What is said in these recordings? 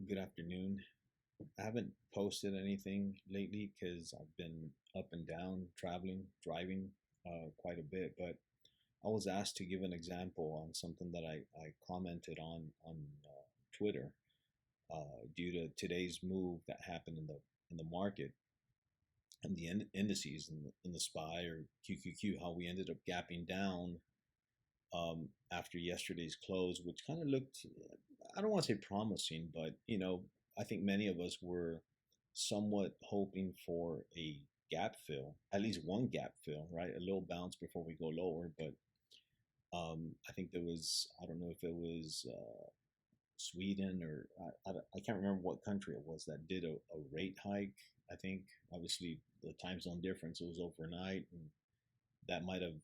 Good afternoon. I haven't posted anything lately because I've been up and down, traveling, driving quite a bit. But I was asked to give an example on something that I commented on Twitter due to today's move that happened in the market and the indices in the SPY or QQQ. How we ended up gapping down after yesterday's close, which kind of looked, I don't want to say promising, but I think many of us were somewhat hoping for a gap fill, at least one gap fill, right? A little bounce before we go lower. But I think there was, I don't know if it was Sweden or I can't remember what country it was that did a rate hike. I think obviously the time zone difference, it was overnight, and that might have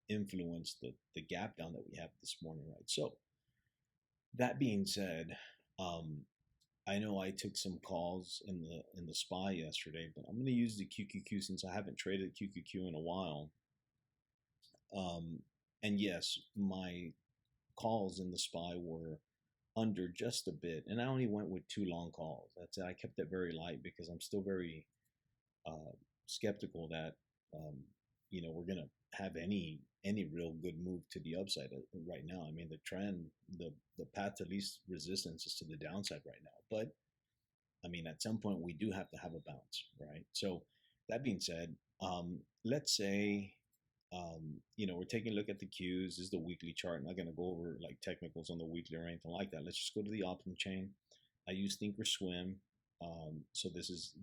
influenced the gap down that we have this morning, right? So that being said, um, I know I took some calls in the SPY yesterday, but I'm going to use the QQQ since I haven't traded QQQ in a while. Um, and yes, my calls in the SPY were under just a bit, and I only went with two long calls. That's it. I kept it very light because I'm still very uh, skeptical that um, we're gonna have any real good move to the upside right now. I mean, the trend, the path to least resistance is to the downside right now. But I mean, at some point we do have to have a bounce, right? So that being said, let's say we're taking a look at the Qs. This is the weekly chart. I'm not going to go over like technicals on the weekly or anything like that. Let's just go to the option chain. I use Thinkorswim. So this is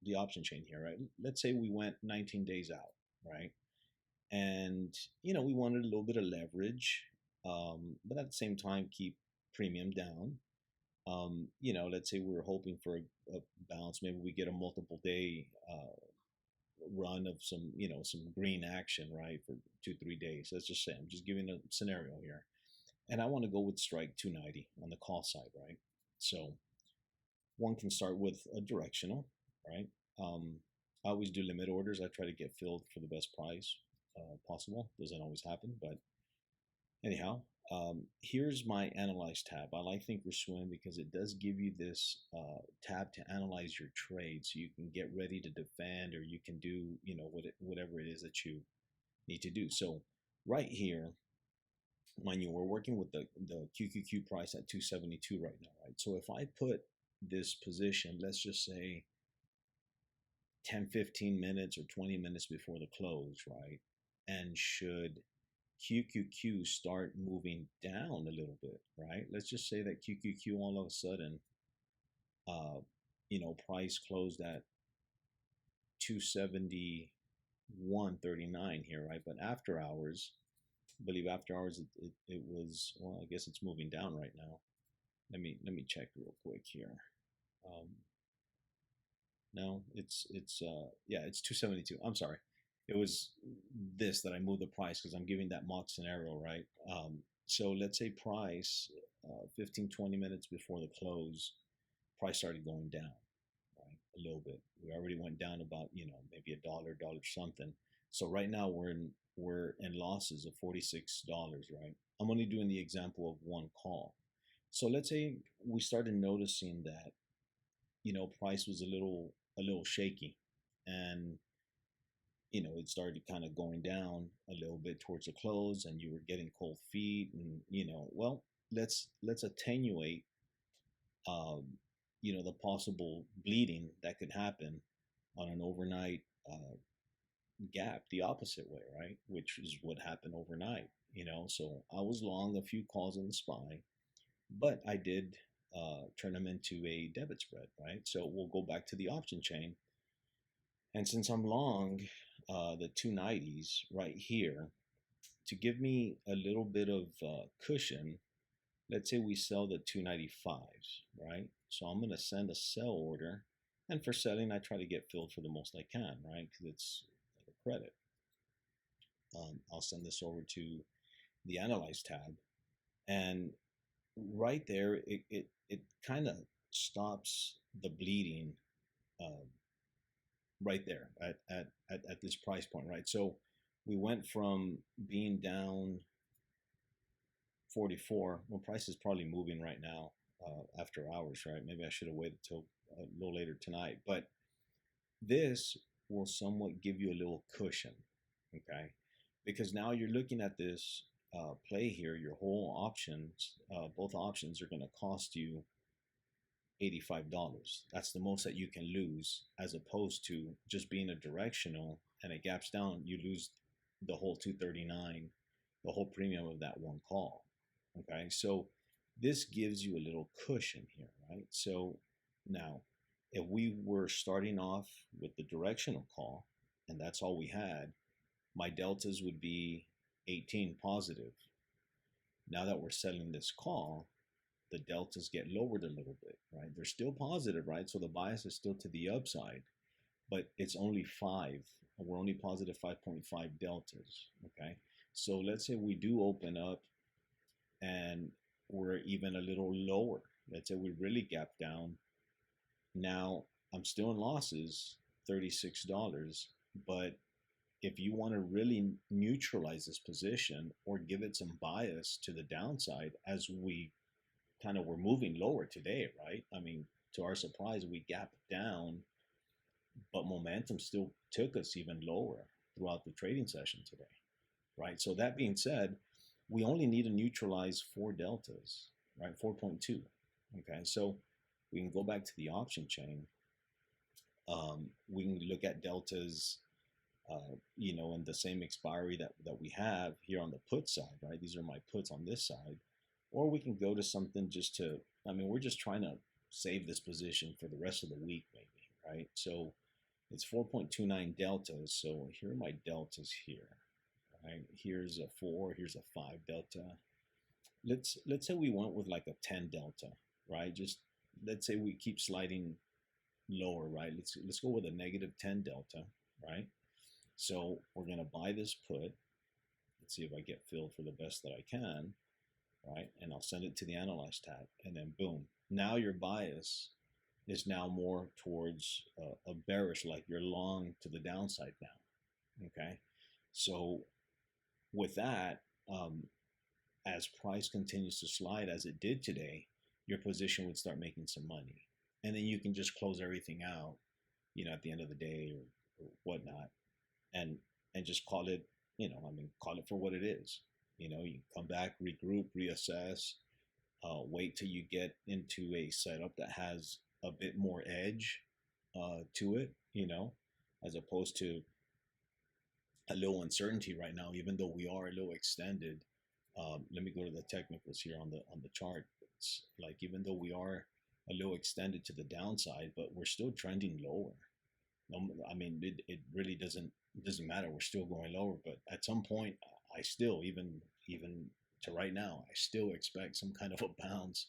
the option chain here, right? Let's say we went 19 days out, right? And we wanted a little bit of leverage, but at the same time keep premium down. Let's say we were hoping for a bounce. Maybe we get a multiple day run of some green action, right, for 2 3 days. Let's just say I'm just giving a scenario here, and I want to go with strike 290 on the call side, right? So one can start with a directional, right? I always do limit orders. I try to get filled for the best price possible. Doesn't always happen, but anyhow, here's my analyze tab. I like Thinkorswim because it does give you this tab to analyze your trade, so you can get ready to defend, or you can do whatever it is that you need to do. So right here, mind you, we're working with the QQQ price at 272 right now, right? So if I put this position, let's just say 10 15 minutes or 20 minutes before the close, right? And should QQQ start moving down a little bit, right? Let's just say that QQQ all of a sudden, price closed at 271.39 here, right? But after hours, I believe after hours it was, well, I guess it's moving down right now. Let me check real quick here. Um, no, it's yeah, it's 272. I'm sorry. It was this that I moved the price because I'm giving that mock scenario, right? So let's say price 15 20 minutes before the close, price started going down, right? A little bit. We already went down about, maybe a dollar something. So right now we're in losses of $46, right? I'm only doing the example of one call. So let's say we started noticing that price was a little shaky, and it started kind of going down a little bit towards the close, and you were getting cold feet, and well, let's attenuate um, the possible bleeding that could happen on an overnight gap the opposite way, right? Which is what happened overnight. So I was long a few calls in the SPY, but I did turn them into a debit spread, right? So we'll go back to the option chain. And since I'm long the 290s right here, to give me a little bit of cushion, let's say we sell the 295s, right? So I'm going to send a sell order. And for selling, I try to get filled for the most I can, right? Because it's like a credit. I'll send this over to the Analyze tab. And right there, it kind of stops the bleeding uh, right there at this price point, right? So we went from being down 44. Well, price is probably moving right now. after hours, right? Maybe I should have waited till a little later tonight. But this will somewhat give you a little cushion, okay? Because now you're looking at this play here, your whole options, both options are going to cost you $85. That's the most that you can lose, as opposed to just being a directional and it gaps down, you lose the whole 239, the whole premium of that one call. Okay, so this gives you a little cushion here, right? So now, if we were starting off with the directional call and that's all we had, my deltas would be 18 positive. Now that we're selling this call, the deltas get lowered a little bit, right? They're still positive, right? So the bias is still to the upside, but it's only 5. We're only positive 5.5 deltas, okay? So let's say we do open up and we're even a little lower. Let's say we really gap down. Now I'm still in losses, $36, but if you want to really neutralize this position or give it some bias to the downside, as we kind of were moving lower today, right? I mean, to our surprise, we gapped down, but momentum still took us even lower throughout the trading session today, right? So that being said, we only need to neutralize 4 deltas, right? 4.2. Okay, so we can go back to the option chain. We can look at deltas, in the same expiry that we have here on the put side, right? These are my puts on this side. Or we can go to something just to, I mean, we're just trying to save this position for the rest of the week, maybe, right? So it's 4.29 deltas. So here are my deltas here, right? Here's a 4, here's a 5 delta. Let's say we went with like a 10 delta, right? Just let's say we keep sliding lower, right? Let's go with a negative 10 delta, right? So we're gonna buy this put. Let's see if I get filled for the best that I can, right? And I'll send it to the Analyze tab, and then boom. Now your bias is now more towards a bearish, like you're long to the downside now, okay? So with that, as price continues to slide as it did today, your position would start making some money. And then you can just close everything out, at the end of the day or whatnot, and just call it, call it for what it is. You come back, regroup, reassess, wait till you get into a setup that has a bit more edge to it, as opposed to a little uncertainty right now, even though we are a little extended. Let me go to the technicals here on the chart. It's like, even though we are a little extended to the downside, but we're still trending lower. I mean, it really doesn't matter. We're still going lower, but at some point, I still, even to right now, I still expect some kind of a bounce,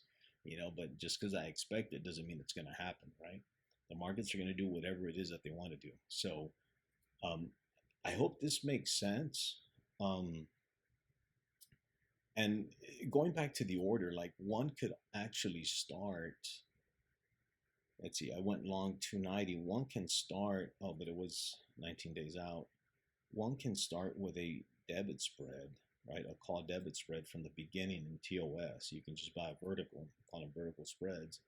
but just because I expect it doesn't mean it's going to happen, right? The markets are going to do whatever it is that they want to do. So I hope this makes sense. And going back to the order, like, one could actually start, let's see, I went long 290. One can start, oh, but it was 19 days out. One can start with a debit spread, right? A call debit spread from the beginning in TOS. You can just buy a vertical, call them vertical spreads.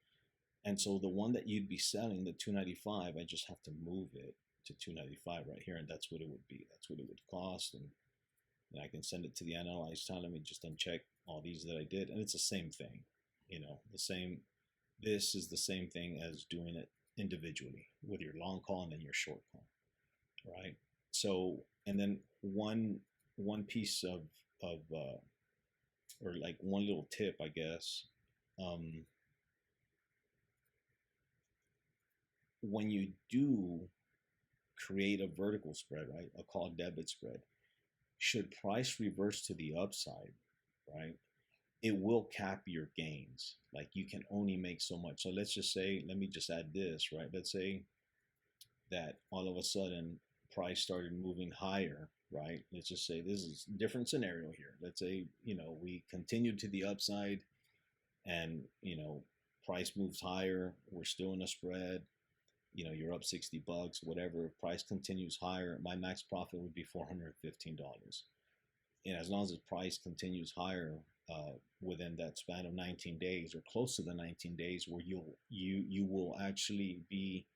And so the one that you'd be selling, the 295, I just have to move it to 295 right here, and that's what it would be. That's what it would cost, and I can send it to the Analyze tab. Let me just uncheck all these that I did, and it's the same thing. The same. This is the same thing as doing it individually with your long call and then your short call, right? So, and then one piece of or like one little tip, I guess. When you do create a vertical spread, right, a call debit spread, should price reverse to the upside, right, it will cap your gains. Like, you can only make so much. So let's just say, let me just add this, right? Let's say that all of a sudden price started moving higher, right? Let's just say this is a different scenario here. Let's say, we continued to the upside and, price moves higher. We're still in a spread. You're up $60, whatever. If price continues higher, my max profit would be $415. And as long as the price continues higher, within that span of 19 days or close to the 19 days, where you will actually be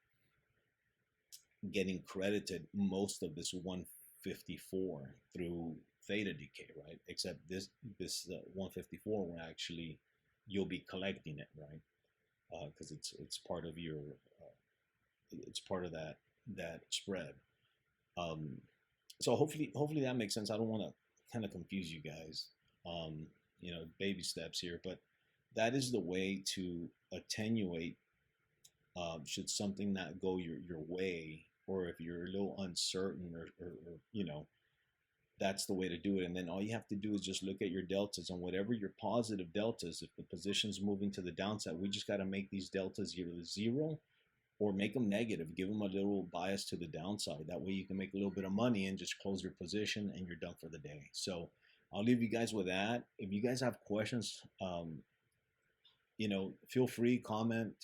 getting credited most of this 154 through theta decay, right? Except this 154 will actually, you'll be collecting it, right? Because it's part of your it's part of that spread. Um, so hopefully that makes sense. I don't want to kind of confuse you guys. Baby steps here, but that is the way to attenuate should something not go your way, or if you're a little uncertain, or that's the way to do it. And then all you have to do is just look at your deltas, and whatever your positive deltas, if the position's moving to the downside, we just got to make these deltas either zero or make them negative, give them a little bias to the downside. That way you can make a little bit of money and just close your position and you're done for the day. So I'll leave you guys with that. If you guys have questions, feel free, comment.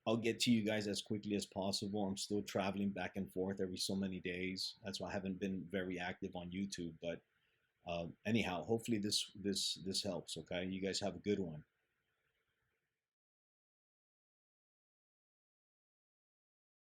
I'll get to you guys as quickly as possible. I'm still traveling back and forth every so many days. That's why I haven't been very active on YouTube. But anyhow, hopefully this helps. Okay, you guys have a good one.